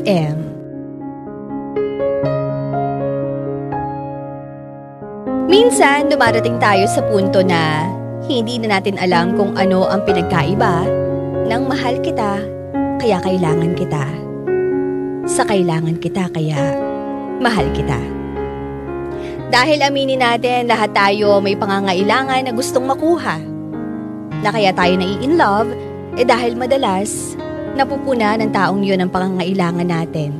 FM. Minsan, dumarating tayo sa punto na hindi na natin alam kung ano ang pinagkaiba ng mahal kita, kaya kailangan kita. Sa kailangan kita, kaya mahal kita. Dahil aminin natin, lahat tayo may pangangailangan na gustong makuha. Na kaya tayo nai-in love, dahil madalas, napupuna ng taong yun ang pangangailangan natin.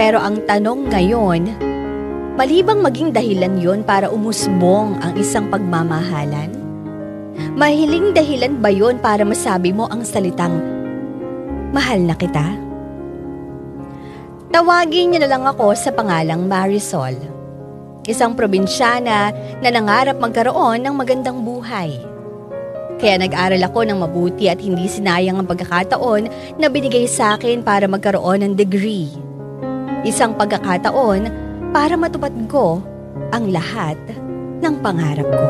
Pero ang tanong ngayon, mali bang maging dahilan yun para umusbong ang isang pagmamahalan? Mahiling dahilan ba yun para masabi mo ang salitang, mahal na kita? Tawagin niyo na lang ako sa pangalang Marisol. Isang probinsyana na nangarap magkaroon ng magandang buhay. Kaya nag-aral ako ng mabuti at hindi sinayang ang pagkakataon na binigay sa akin para magkaroon ng degree. Isang pagkakataon para matupad ko ang lahat ng pangarap ko.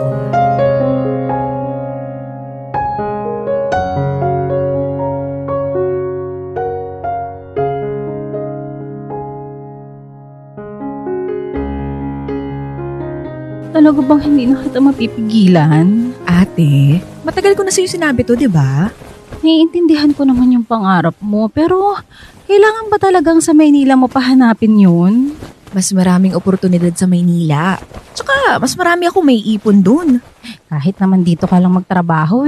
Talaga bang hindi na kita mapipigilan? Ate, matagal ko na sa'yo sinabi to, di ba? Naiintindihan ko naman yung pangarap mo, pero kailangan ba talagang sa Maynila mo pahanapin yun? Mas maraming oportunidad sa Maynila. Tsaka, mas marami akong may ipon dun. Kahit naman dito ka lang magtrabaho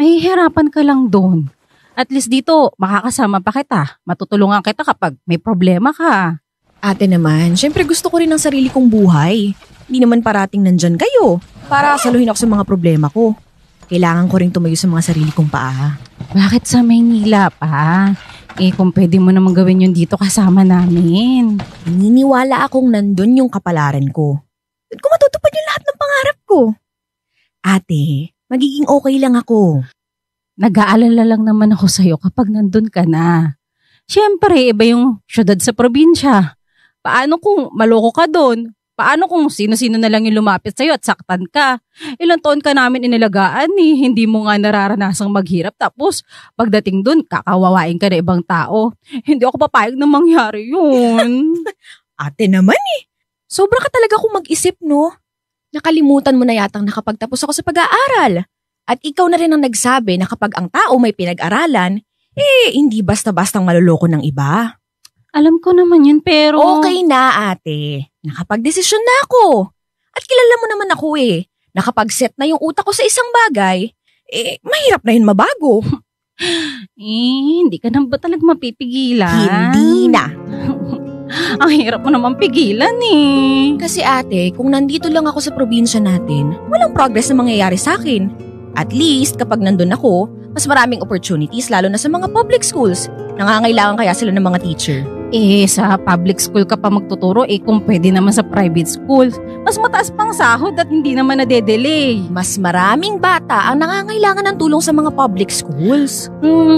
mahihirapan ka lang doon. At least dito, makakasama pa kita. Matutulungan kita kapag may problema ka. Ate naman, syempre gusto ko rin ng sarili kong buhay. Hindi naman parating nandyan kayo para saluhin ako sa mga problema ko. Kailangan ko rin tumayo sa mga sarili kong paa. Bakit sa Maynila pa? Kung pwede mo naman gawin yun dito kasama namin. Naniniwala akong nandun yung kapalaran ko. Doon ko matutupad yung lahat ng pangarap ko. Ate, magiging okay lang ako. Nag-aalala lang naman ako sa'yo kapag nandun ka na. Siyempre, iba yung syudad sa probinsya. Paano kung maloko ka doon? Paano kung sino-sino na lang yung lumapit sa'yo at saktan ka? Ilang taon ka namin inilagaan hindi mo nga nararanasang maghirap tapos pagdating dun, kakawawain ka na ibang tao. Hindi ako papayag na mangyari yun. Ate naman sobra ka talaga kung mag-isip no? Nakalimutan mo na yatang nakapagtapos ako sa pag-aaral. At ikaw na rin ang nagsabi na kapag ang tao may pinag-aralan, hindi basta-bastang maluloko ng iba. Alam ko naman yun pero... Okay na ate. Nakapag-desisyon na ako. At kilala mo naman ako Nakapag-set na yung utak ko sa isang bagay, mahirap na yun mabago. Hindi ka na ba talaga mapipigilan? Hindi na. Ang hirap mo naman pigilan Kasi ate, kung nandito lang ako sa probinsya natin, walang progress na mangyayari sa akin. At least kapag nandun ako, mas maraming opportunities lalo na sa mga public schools. Nangangailangan kaya sila ng mga teacher. Sa public school ka pa magtuturo kung pwede naman sa private school. Mas mataas pang sahod at hindi naman nade-delay. Mas maraming bata ang nangangailangan ng tulong sa mga public schools.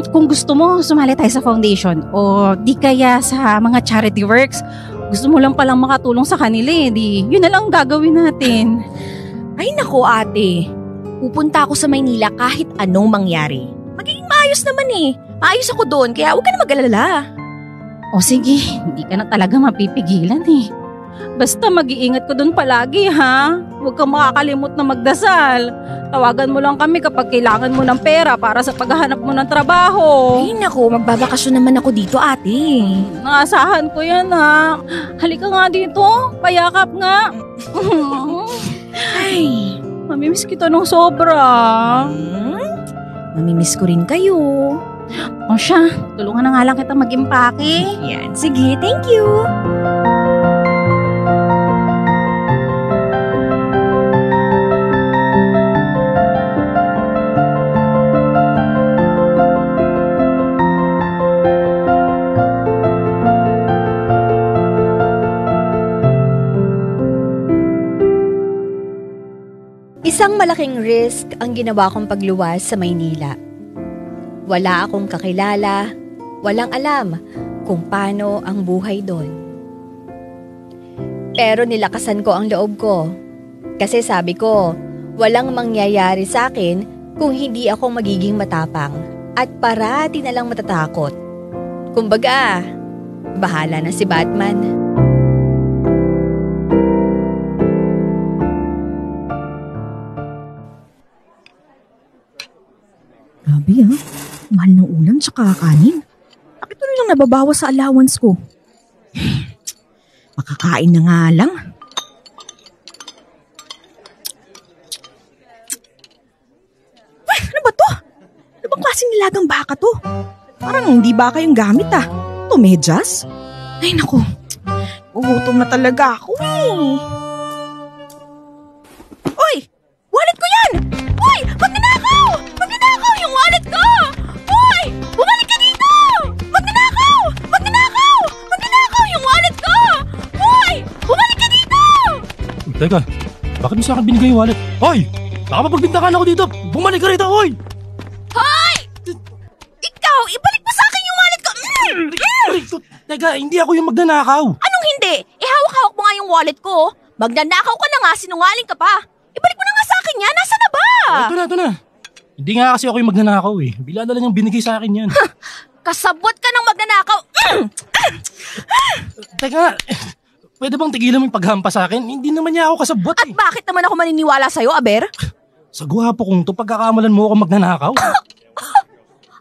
Kung gusto mo, sumali tayo sa foundation o di kaya sa mga charity works. Gusto mo lang palang makatulong sa kanila yun na lang gagawin natin. Ay nako ate, pupunta ako sa Maynila kahit anong mangyari. Magiging maayos naman Maayos ako doon kaya huwag ka na mag-alala. O sige, hindi ka na talaga mapipigilan Basta mag-iingat ko doon palagi ha. Huwag kang makakalimot na magdasal. Tawagan mo lang kami kapag kailangan mo ng pera para sa paghahanap mo ng trabaho. Ay naku, magbabakasyon naman ako dito ate. Naasahan ko yan ha. Halika nga dito, payakap nga. Ay, mamimiss kita nung sobra. Mamimiss ko rin kayo. O siya, tulungan na nga lang kita mag-impake. Yan, sige, thank you. Isang malaking risk ang ginawa kong pagluwas sa Maynila. Wala akong kakilala, walang alam kung paano ang buhay doon. Pero nilakasan ko ang loob ko. Kasi sabi ko, walang mangyayari sa akin kung hindi ako magiging matapang at parati na lang matatakot. Kumbaga, bahala na si Batman. Grabe mahal ng ulam tsaka kanin. Bakit tuloy lang nababawas sa allowance ko? Makakain na nga lang. Ay, ano ba to? Ano bang klaseng nilagang baka to? Parang hindi baka yung gamit To medyas? Ay naku, ugutom na talaga ako Uy! Wallet ko yan! Uy! Magnanakaw! Magnanakaw yung wallet ko! Uy! Bumalik ka dito! Magnanakaw! Magnanakaw! Magnanakaw yung wallet ko! Uy! Bumalik ka dito! Teka, bakit mo sa akin binigay yung wallet? Hoy! Baka mapagbintakan ako dito! Bumalik ka rito, hoy! Hoy! Ikaw, ibalik mo sa akin yung wallet ko! Teka, hindi ako yung magnanakaw! Anong hindi? Hawak-hawak mo nga yung wallet ko. Magnanakaw ka na nga, sinungaling ka pa. Ibalik mo na nga sa akin yan, nasa na ba? Ito na. Hindi nga kasi ako yung magnanakaw Bila na lang yung binigay sa akin yan. Kasabot ka ng magnanakaw! Teka, pwede bang tigilan mo yung paghampas sa akin? Hindi naman niya ako kasabot At bakit naman ako maniniwala sa'yo, Aber? Sa gwapo kong to, pagkakamalan mo ako magnanakaw.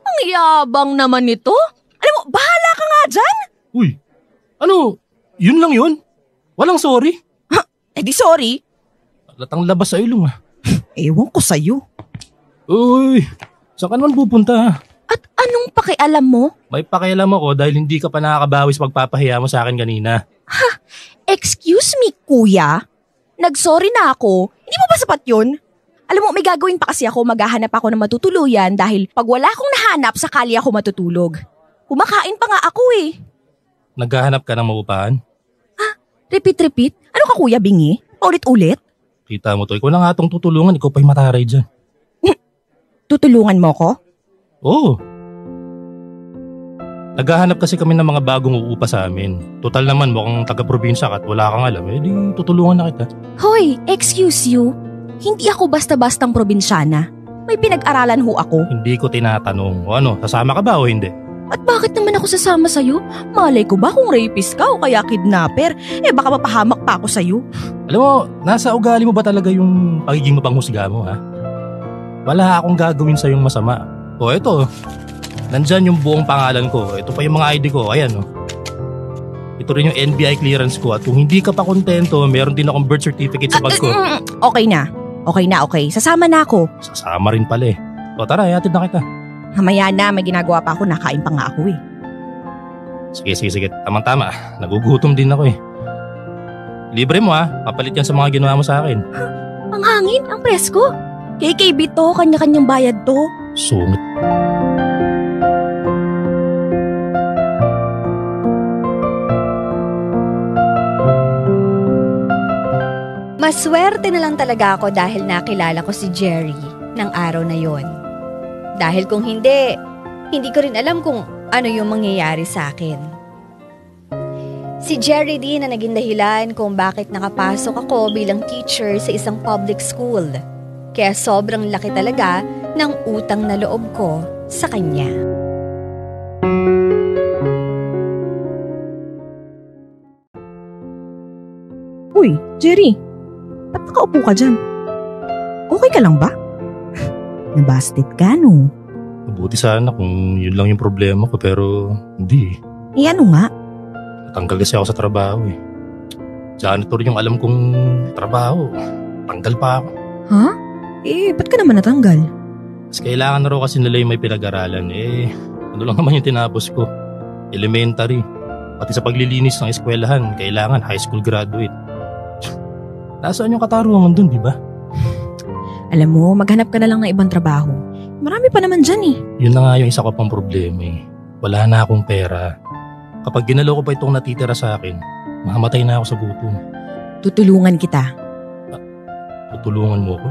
Ang yabang naman nito. Alam mo, bahala ka nga dyan. Uy, ano? Yun lang yun? Walang sorry? Di sorry. Latang labas sa ilong Ewan ko sa'yo. Uy, saan ka naman pupunta At anong pakialam mo? May pakialam ako dahil hindi ka pa nakakabawi sa pagpapahiya mo sa akin kanina. Excuse me, kuya? Nagsorry na ako. Hindi mo ba sapat yun? Alam mo, may gagawin pa kasi ako, maghahanap ako ng matutuluyan dahil pag wala akong nahanap, sakali ako matutulog. Kumakain pa nga ako Naghahanap ka ng maupahan? Repeat? Ano ka kuya, bingi? Ulit-ulit? Kita mo to, ikaw na nga itong tutulungan, ikaw pa'y mataray dyan. Tutulungan mo ko? Oo. Naghahanap kasi kami ng mga bagong uupa sa amin. Total naman mukhang taga-probinsya ka at wala kang alam, di tutulungan na kita. Hoy, excuse you. Hindi ako basta-bastang probinsyana. May pinag-aralan ho ako. Hindi ko tinatanong, sasama ka ba o hindi? At bakit naman ako sasama sa'yo? Malay ko ba kung rapist ka o kaya kidnapper? Baka mapahamak pa ako sa'yo. Alam mo, nasa ugali mo ba talaga yung pagiging mapanghusga mo, ha? Wala akong gagawin sa'yong masama. O eto, nandyan yung buong pangalan ko. Ito pa yung mga ID ko, ayan Ito rin yung NBI clearance ko at kung hindi ka pa kontento, meron din akong birth certificate sa bag ko. Okay na. Sasama na ako. Sasama rin pala O tara, hatid na kita. Mamaya na, may ginagawa pa ako, nakain pa nga ako Sige. Tamang-tama. Nagugutom din ako Libre mo papalit yan sa mga ginawa mo sa akin. Ang hangin, ang presko. KKB to, kanya-kanyang bayad to. Sungit. Maswerte na lang talaga ako dahil nakilala ko si Jerry ng araw na yon. Dahil kung hindi ko rin alam kung ano yung mangyayari sa akin. Si Jerry din na naging dahilan kung bakit nakapasok ako bilang teacher sa isang public school. Kaya sobrang laki talaga ng utang na loob ko sa kanya. Uy, Jerry, ba't nakaupo ka dyan? Okay ka lang ba? Nabasted ka, no? Mabuti sana kung yun lang yung problema ko pero hindi Ano nga? Natanggal kasi ako sa trabaho Janitor yung alam kong trabaho. Tanggal pa ako. Ha? Ba't ka naman natanggal? Mas kailangan na raw kasi nila yung may pinag-aralan. Ano lang naman yung tinapos ko? Elementary. Pati sa paglilinis ng eskwelahan, kailangan high school graduate. Nasaan yung katarungan dun, di ba? Alam mo, maghanap ka na lang ng ibang trabaho. Marami pa naman dyan Yun na nga yung isa ko pang problema Wala na akong pera. Kapag ginalaw ko pa itong natitira sa akin, mahamatay na ako sa gutom. Tutulungan kita. Tutulungan mo ko?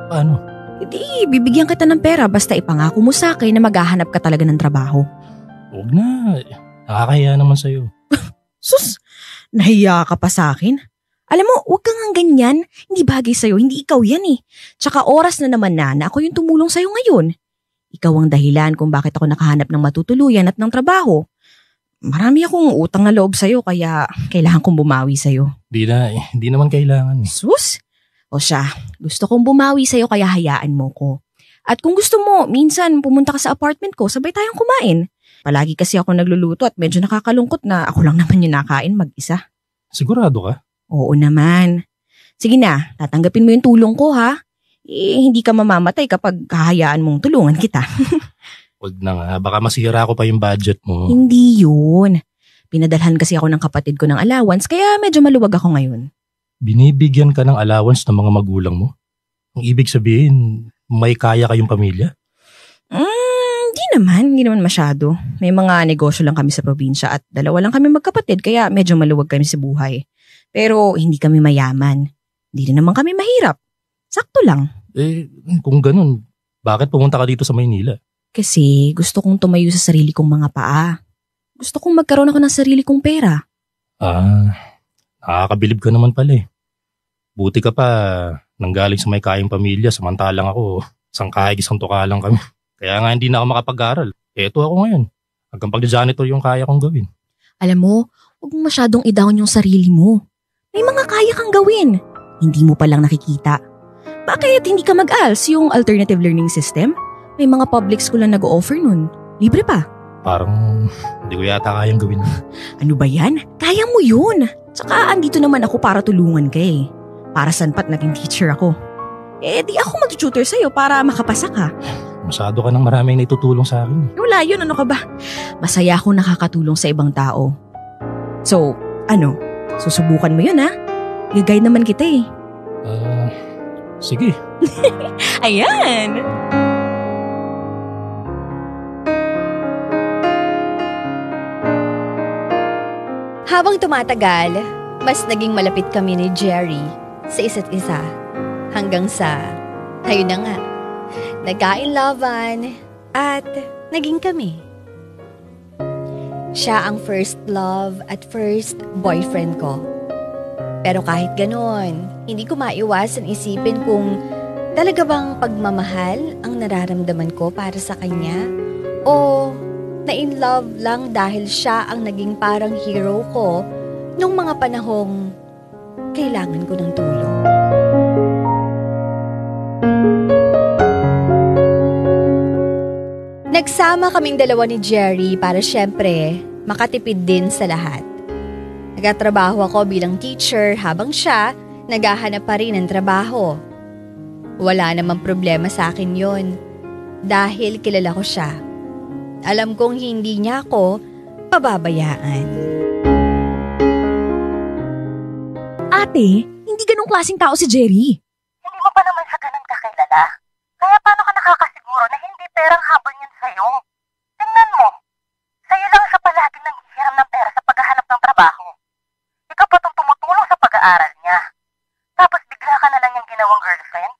Paano? Hindi, bibigyan kita ng pera basta ipangako mo sa akin na maghahanap ka talaga ng trabaho. Huwag na. Nakakahiya naman sa'yo. Sus, nahiya ka pa sa akin? Alam mo, huwag kang ang ganyan. Hindi bagay sa'yo, hindi ikaw yan Tsaka oras na naman na ako yung tumulong sa'yo ngayon. Ikaw ang dahilan kung bakit ako nakahanap ng matutuluyan at ng trabaho. marami akong utang na loob sa'yo kaya kailangan kong bumawi sa'yo. Hindi naman kailangan. Sus? O siya, gusto kong bumawi sa'yo kaya hayaan mo ko. At kung gusto mo, minsan pumunta ka sa apartment ko, sabay tayong kumain. Palagi kasi ako nagluluto at medyo nakakalungkot na ako lang naman yung nakain mag-isa. Sigurado ka? Oo naman. Sige na, tatanggapin mo yung tulong ko ha. Hindi ka mamamatay kapag hahayaan mong tulungan kita. Huwag na nga, baka masira ko pa yung budget mo. Hindi yun. Pinadalhan kasi ako ng kapatid ko ng allowance kaya medyo maluwag ako ngayon. Binibigyan ka ng allowance ng mga magulang mo? Ang ibig sabihin, may kaya kayong pamilya? Hindi naman masyado. May mga negosyo lang kami sa probinsya at 2 lang kami magkapatid kaya medyo maluwag kami sa buhay. Pero hindi kami mayaman. Hindi rin naman kami mahirap. Sakto lang. Kung ganun, bakit pumunta ka dito sa Maynila? Kasi gusto kong tumayo sa sarili kong mga paa. Gusto kong magkaroon ako ng sarili kong pera. Nakakabilib ka naman pala eh. Buti ka pa, nanggaling sa may kayang pamilya, samantalang ako, isang kahig isang tuka lang kami. Kaya nga hindi na ako makapag-aral. Eto ako ngayon. Hanggang pag-janitor yung kaya kong gawin. Alam mo, huwag mong masyadong i-down yung sarili mo. May mga kaya kang gawin. Hindi mo palang nakikita. Bakit hindi ka mag-ALS yung alternative learning system? May mga public school na nag-o-offer nun. Libre pa. Parang hindi ko yata kayang gawin. Ano ba yan? Kaya mo yun. Tsaka andito naman ako para tulungan ka eh. Para saan pa't naging teacher ako. Di ako mag-tutor sa'yo para makapasa ka. Masyado ka nang maraming naitutulong sa akin. Wala yun, ano ka ba? Masaya akong nakakatulong sa ibang tao. So, susubukan mo yun ha? Gagay naman kita eh. Sige. Ayan! Habang tumatagal, mas naging malapit kami ni Jerry sa isa't isa. Hanggang sa, ayun na nga, nagka-inlovean at naging kami. Siya ang first love at first boyfriend ko. Pero kahit ganon, hindi ko maiwasan isipin kung talaga bang pagmamahal ang nararamdaman ko para sa kanya o na-in-love lang dahil siya ang naging parang hero ko nung mga panahong kailangan ko ng tulong. Nagsama kaming dalawa ni Jerry para syempre makatipid din sa lahat. Nagtatrabaho ako bilang teacher habang siya naghahanap pa rin ng trabaho. Wala namang problema sa akin yon dahil kilala ko siya. Alam kong hindi niya ako pababayaan. Ate, hindi ganong klaseng tao si Jerry. Hindi mo pa naman siya ganun kakilala. Kaya paano ka nakakasiguro na hindi perang habol niyan sa'yo? Tingnan mo, sa'yo lang siya palaging nanghihiram ng pera sa paghahanap ng trabaho. Ikaw pa itong tumutulong sa pag-aaral niya. Tapos bigla ka na lang yung ginawang girlfriend?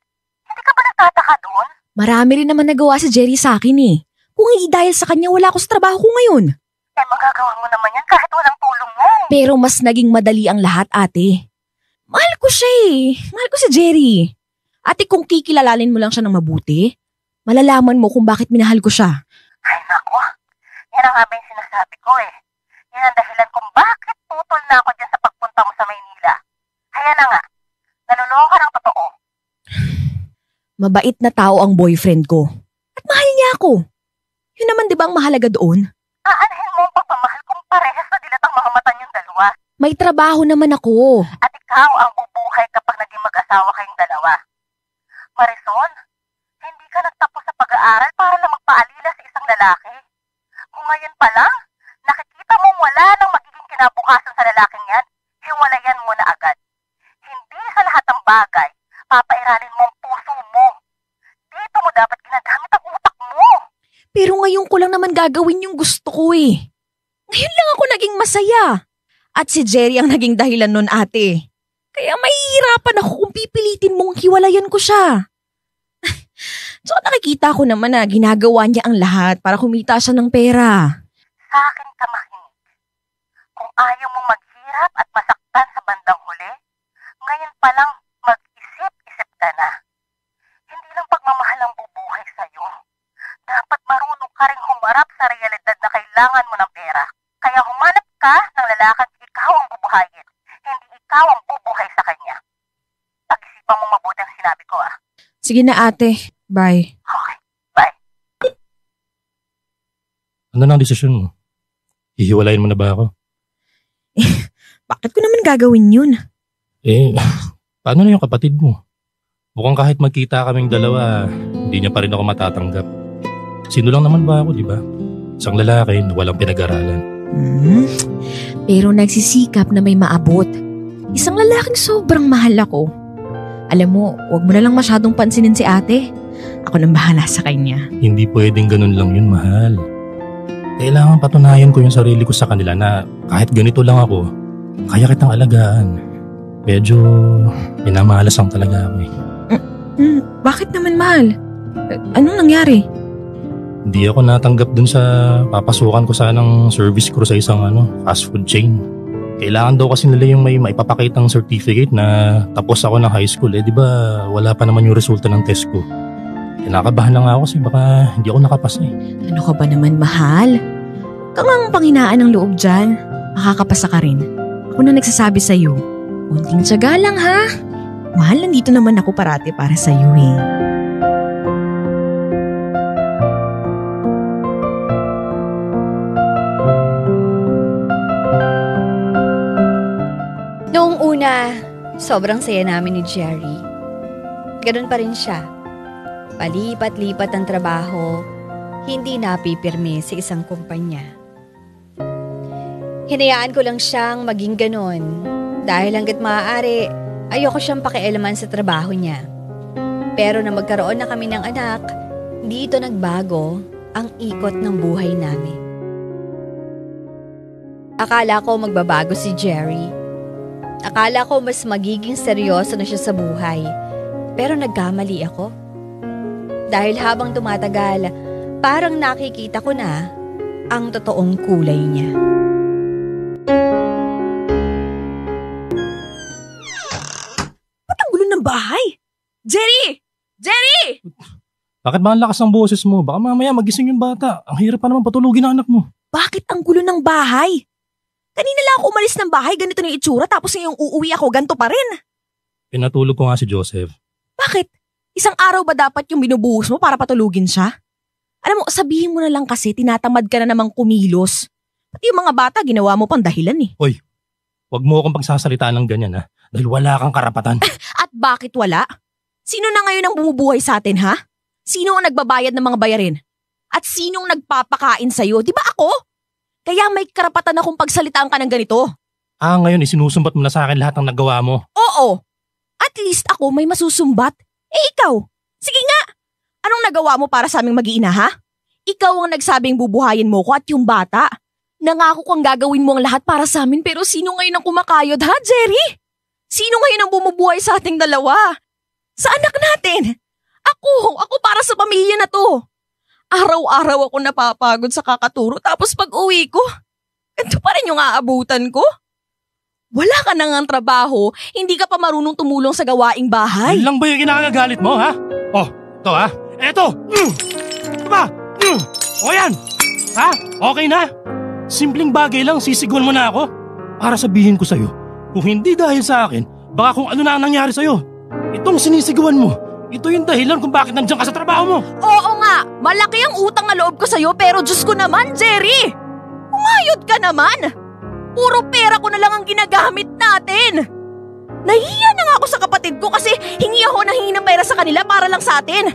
Hindi ka ba nagtataka doon? Marami rin naman nagawa si Jerry sa akin eh. Kung hindi dahil sa kanya, wala ako sa trabaho ko ngayon. Magagawa mo naman yan kahit walang tulong mo. Pero mas naging madali ang lahat, ate. Mahal ko siya eh. Mahal ko si Jerry. Ate, kung kikilalalin mo lang siya ng mabuti, malalaman mo kung bakit minahal ko siya. Ay naku, yan ang nga ba yung sinasabi ko eh. Yan ang dahilan kung bakit tutol na ako dyan sa pagpunta mo sa Maynila. Kaya na nga, naluloko ka ng totoo. Mabait na tao ang boyfriend ko. At mahal niya ako. Yun naman di ba ang mahalaga doon? Aanhin mo ang pagmamahal kung parehas na dilat ang mga mata niyong dalawa. May trabaho naman ako. At ikaw ang bubuhay kapag naging mag-asawa kayong dalawa. Marisol, hindi ka nagtapos sa pag-aaral para lang magpaalila sa isang lalaki. Kung ngayon pa lang, nakikita mong wala nang magiging kinabukasan sa lalaking yan, hiwalayan mo na agad. Hindi sa lahat ng bagay, papairalin mo ang puso mo. Dito mo dapat ginagamit ang utak mo. Pero ngayon ko lang naman gagawin yung gusto ko eh. Ngayon lang ako naging masaya. At si Jerry ang naging dahilan nun, ate. Kaya mahihirapan ako kung pipilitin mong hiwalayan ko siya. So nakikita ko naman na ginagawa niya ang lahat para kumita siya ng pera. Sa akin ka makinig. Kung ayaw mong maghirap at masaktan sa bandang huli, ngayon pa lang mag-isip-isip ka na. Hindi lang pagmamahal ang bubuhay sa'yo. Dapat marunong ka rin humarap sa realidad na kailangan mo ng pera. Kaya Sige na ate. Bye. Okay, bye. Ano na ang desisyon mo? Hihiwalayin mo na ba ako? Bakit ko naman gagawin yun? Paano na yung kapatid mo? Mukhang kahit magkita kaming dalawa, hindi niya pa rin ako matatanggap. Sino lang naman ba ako, di ba? Isang lalaki na walang pinag-aralan. Pero nagsisikap na may maabot. Isang lalaking sobrang mahal ako. Alam mo, wag mo na lang masyadong pansinin si ate. Ako nang bahala sa kanya. Hindi pwedeng ganun lang yun, mahal. Kailangan patunayan ko yung sarili ko sa kanila na kahit ganito lang ako, kaya kitang alagaan. Medyo minamalas lang talaga ako eh. Bakit naman mahal? Anong nangyari? Hindi ako natanggap dun sa papasukan ko sanang service crew sa isang fast food chain. Kailangan daw kasi nila yung may maipapakitang certificate na tapos ako ng high school. Di ba wala pa naman yung resulta ng test ko. Kinakabahan lang ako kasi baka hindi ako nakapasa eh. Ano ka ba naman mahal? Kang panghinaan ng loob dyan. Makakapasa ka rin. Ako na nagsasabi sa'yo. Kunting tiyaga lang ha. Mahal, nandito naman ako parati para sa'yo eh. Noong una, sobrang saya namin ni Jerry. Ganun pa rin siya. Palipat-lipat ang trabaho, hindi napipirme sa isang kumpanya. Hinayaan ko lang siyang maging ganun dahil hanggat maaari, ayoko siyang pakialaman sa trabaho niya. Pero na magkaroon na kami ng anak, dito nagbago ang ikot ng buhay namin. Akala ko magbabago si Jerry. Akala ko mas magiging seryoso na siya sa buhay. Pero nagkamali ako. Dahil habang tumatagal, parang nakikita ko na ang totoong kulay niya. Ba't ang gulo ng bahay? Jerry! Jerry! Bakit ba ang lakas ng boses mo? Baka mamaya magising yung bata. Ang hirap pa naman patulugin ang anak mo. Bakit ang gulo ng bahay? Kanina lang ako umalis ng bahay, ganito na yung itsura, tapos ngayong uuwi ako, ganito pa rin. Pinatulog ko nga si Joseph. Bakit? Isang araw ba dapat yung binubuhos mo para patulugin siya? Alam mo, sabihin mo na lang kasi tinatamad ka na namang kumilos. Pati yung mga bata, ginawa mo pang dahilan eh. Huwag mo akong pagsasalitaan ng ganyan ha. Dahil wala kang karapatan. At bakit wala? Sino na ngayon ang bumubuhay sa atin ha? Sino ang nagbabayad ng mga bayarin? At sinong nagpapakain sa'yo? Di ba ako? Kaya may karapatan akong pagsalitaan ka ng ganito. Ngayon isinusumbat mo na sa akin lahat ng nagawa mo. Oo. At least ako may masusumbat. Ikaw, sige nga. Anong nagawa mo para sa aming mag-iina ha? Ikaw ang nagsabing bubuhayin mo ko at yung bata. Nangako kang gagawin mo ang lahat para sa amin pero sino ngayon ang kumakayod ha, Jerry? Sino ngayon ang bumubuhay sa ating dalawa? Sa anak natin. Ako para sa pamilya na to. Araw-araw ako napapagod sa kakaturo tapos pag uwi ko, ito pa rin yung aabutan ko. Wala ka na ngang trabaho, hindi ka pa marunong tumulong sa gawaing bahay. Yan lang ba yung kinakagalit mo ha? Ito ha? Eto! Diba? O yan! Ha? Okay na? Simpleng bagay lang, sisigawan mo na ako. Para sabihin ko sa'yo, kung hindi dahil sa akin, baka kung ano na ang nangyari sa'yo. Itong sinisigawan mo, ito yung dahilan kung bakit nandiyan ka sa trabaho mo. Oo nga, malaki ang utang na loob ko sa'yo pero Diyos ko naman, Jerry! Umayod ka naman! Puro pera ko na lang ang ginagamit natin! Nahiya na nga ako sa kapatid ko kasi hingi ako ng hingi ng pera sa kanila para lang sa atin.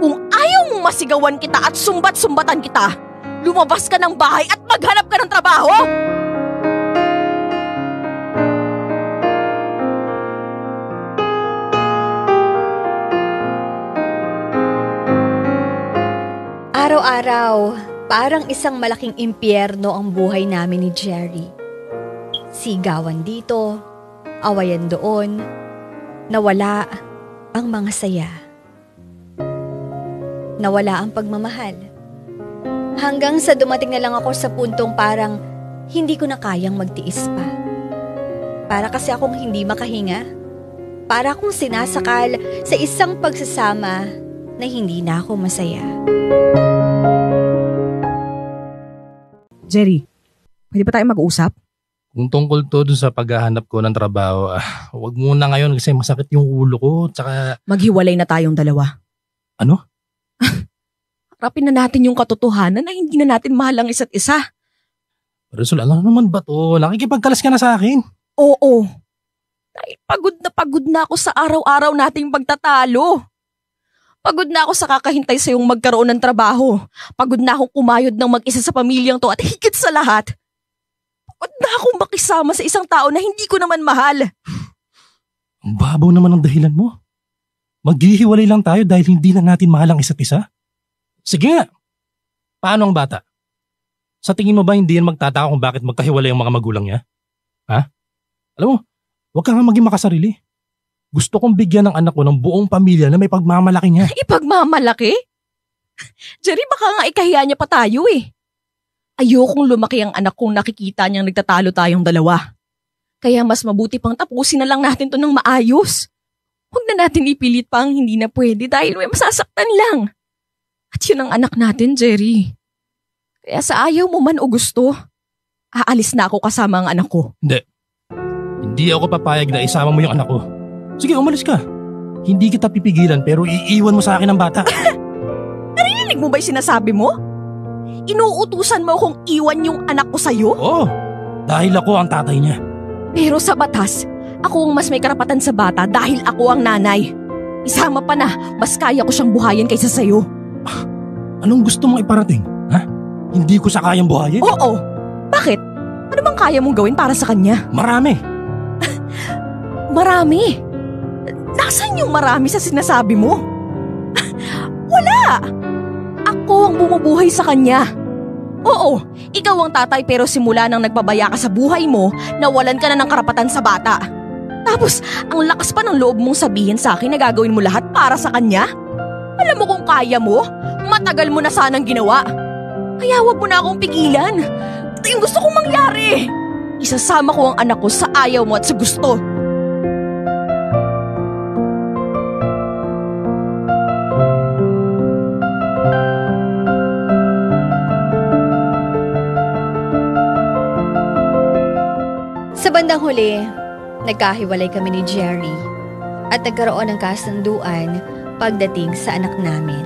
Kung ayaw mong masigawan kita at sumbat-sumbatan kita, lumabas ka ng bahay at maghanap ka ng trabaho! Araw-araw, parang isang malaking impyerno ang buhay namin ni Jerry. Sigawan dito, awayan doon, nawala ang mga saya. Nawala ang pagmamahal. Hanggang sa dumating na lang ako sa puntong parang hindi ko na kayang magtiis pa. Para kasi akong hindi makahinga. Para akong sinasakal sa isang pagsasama na hindi na ako masaya. Jerry, pwede ba tayo mag-usap? Kung tungkol to dun sa paghahanap ko ng trabaho, wag muna ngayon kasi masakit yung ulo ko. Tsaka, Maghiwalay na tayong dalawa. ano? Harapin na natin yung katotohanan na hindi na natin mahal ang isa't isa. Marisol, ano naman ba to? Nakikipagkalas ka na sa akin. Oo. Dahil pagod na ako sa araw-araw nating pagtatalo. Pagod na ako sa kakahintay sa yung magkaroon ng trabaho. Pagod na akong kumayod ng mag-isa sa pamilyang to at higit sa lahat. Pagod na akong makisama sa isang tao na hindi ko naman mahal. Ang babaw naman ang dahilan mo. Maghihiwalay lang tayo dahil hindi na natin mahal ang isa't isa? Sige nga. Paano ang bata? Sa tingin mo ba hindi yan magtataka kung bakit magkahiwalay ang mga magulang niya? Ha? Alam mo, huwag ka nga maging makasarili. Gusto kong bigyan ng anak ko ng buong pamilya na may pagmamalaki niya. Ipagmamalaki? Jerry, baka nga ikahiya niya pa tayo eh. Ayokong lumaki ang anak kong nakikita niyang nagtatalo tayong dalawa. Kaya mas mabuti pang tapusin na lang natin to ng maayos. Huwag na natin ipilit pa ang hindi na pwede dahil may masasaktan lang. At yun ang anak natin, Jerry. Kaya sa ayaw mo man o gusto, aalis na ako kasama ang anak ko. Hindi ako papayag na isama mo yung anak ko. Sige, umalis ka. Hindi kita pipigilan pero iiwan mo sa akin ang bata. Narinig mo ba yung sinasabi mo? Inuutusan mo akong iwan yung anak ko sa'yo? Oo, dahil ako ang tatay niya. Pero sa batas, ako ang mas may karapatan sa bata dahil ako ang nanay. Isama pa na, mas kaya ko siyang buhayin kaysa sa'yo. Anong gusto mong iparating? Ha? Hindi ko siya kayang buhayin? Oo. Bakit? Ano bang kaya mong gawin para sa kanya? Marami. Marami? Nasaan yung marami sa sinasabi mo? Wala! Ako ang bumubuhay sa kanya. Oo, ikaw ang tatay pero simula nang nagpabaya ka sa buhay mo, nawalan ka na ng karapatan sa bata. Tapos, ang lakas pa ng loob mong sabihin sa akin na gagawin mo lahat para sa kanya? Alam mo kung kaya mo, matagal mo na sanang ginawa. Kaya wag mo na akong pigilan. Ito yung gusto kong mangyari. Isasama ko ang anak ko sa ayaw mo at sa gusto. Sa bandang huli, nagkahiwalay kami ni Jerry at nagkaroon ng kasunduan pagdating sa anak namin.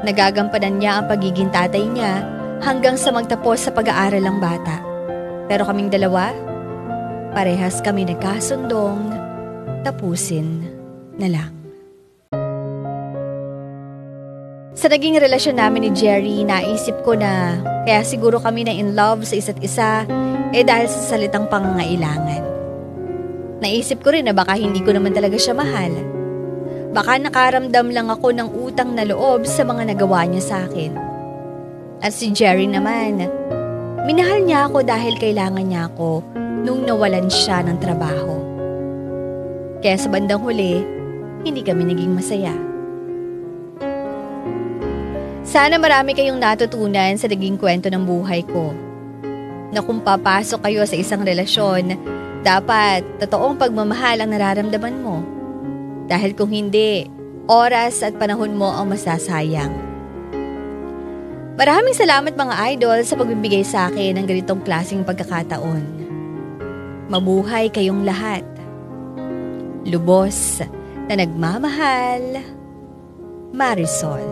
Nagagampanan niya ang pagiging tatay niya hanggang sa magtapos sa pag-aaral ang bata. Pero kaming dalawa, parehas kami nagkasundong tapusin na lang. Sa naging relasyon namin ni Jerry, naisip ko na kaya siguro kami na in love sa isa't isa dahil sa salitang pangangailangan. Naisip ko rin na baka hindi ko naman talaga siya mahal. Baka nakaramdam lang ako ng utang na loob sa mga nagawa niya sa akin. At si Jerry naman, minahal niya ako dahil kailangan niya ako nung nawalan siya ng trabaho. Kaya sa bandang huli, hindi kami naging masaya. Sana marami kayong natutunan sa naging kwento ng buhay ko. Na kung papasok kayo sa isang relasyon, dapat totoong pagmamahal ang nararamdaman mo. Dahil kung hindi, oras at panahon mo ang masasayang. Maraming salamat mga idol sa pagbibigay sa akin ng ganitong klaseng pagkakataon. Mabuhay kayong lahat. Lubos na nagmamahal, Marisol.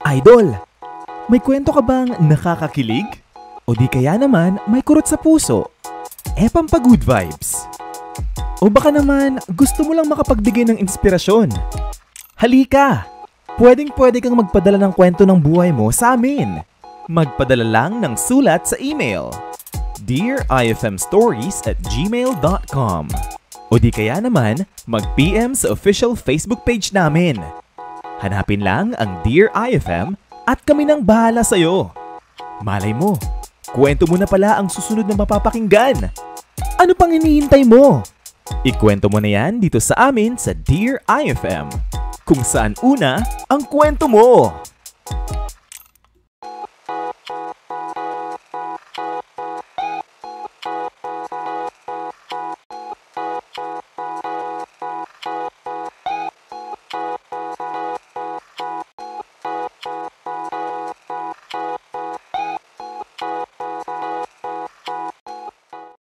Idol, may kwento ka bang nakakakilig? O di kaya naman may kurot sa puso? Pampa-good vibes. O baka naman gusto mo lang makapagbigay ng inspirasyon? Halika! Pwedeng-pwede kang magpadala ng kwento ng buhay mo sa amin. Magpadala lang ng sulat sa email dearifmstories@gmail.com o di kaya naman mag-PM sa official Facebook page namin. Hanapin lang ang Dear IFM at kami nang bahala sa'yo. Malay mo, kwento mo na pala ang susunod na mapapakinggan. Ano pang hinihintay mo? Ikwento mo na yan dito sa amin sa Dear IFM, kung saan una ang kwento mo.